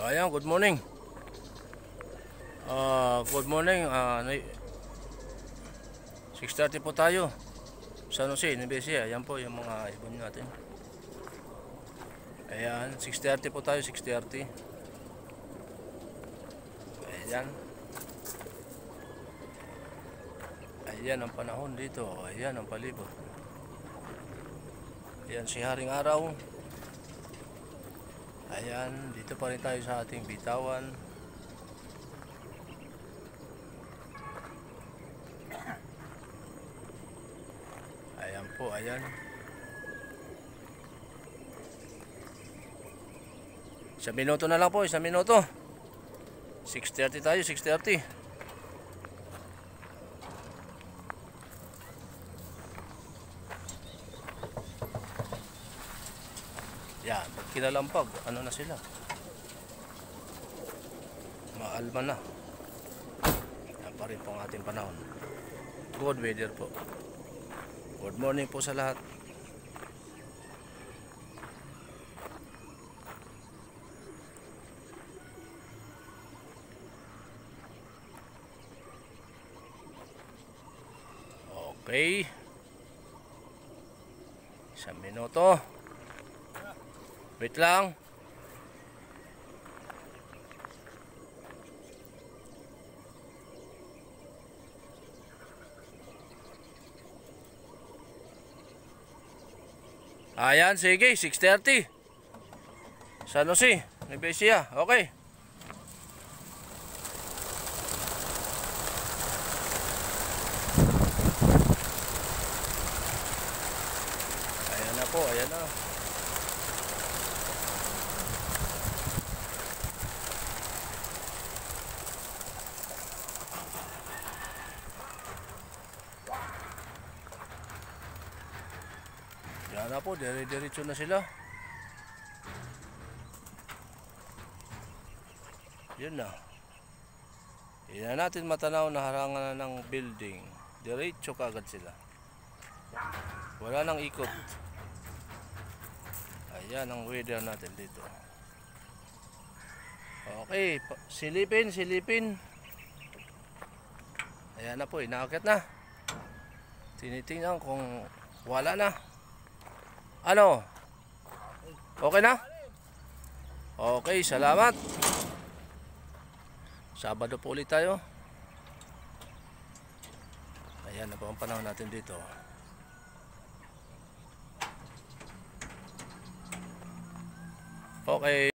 Ayan, good morning. Good morning. 6:30 po tayo. San Jose, Nubesia. Ayan po yung mga ibon natin. Ayan, 6:30 po tayo, 6:30. Ayan. Ayan ang panahon dito. Ayan ang palibot. Ayan si Haring Araw. Ayan, dito pa rin tayo sa ating bitawan. Ayan po, ayan. Isang minuto na lang po, isang minuto. 6:30 tayo, 6:30. Yan, pag kinalampag, ano na sila? Maalma na. Yan pa rin po ang ating panahon. Good weather po. Good morning po sa lahat. Okay. Isang minuto. Wait lang. Ayan, sige, 6:30. San Jose, Nubesia. Okay. Ayan na po, ayan na. Yan na po, dire-diretso na sila. Yun na. Hindi na natin matanaw na harangan na ng building. Diretso kagad sila. Wala nang ikot. Ayan ang weather natin dito. Okay, silipin, silipin. Ayan na po, inaakit na. Tinitingnan kung wala na. Ano? Okay na? Okay, salamat. Sabado po ulit tayo. Ayan na po ang panahon natin dito. Okay.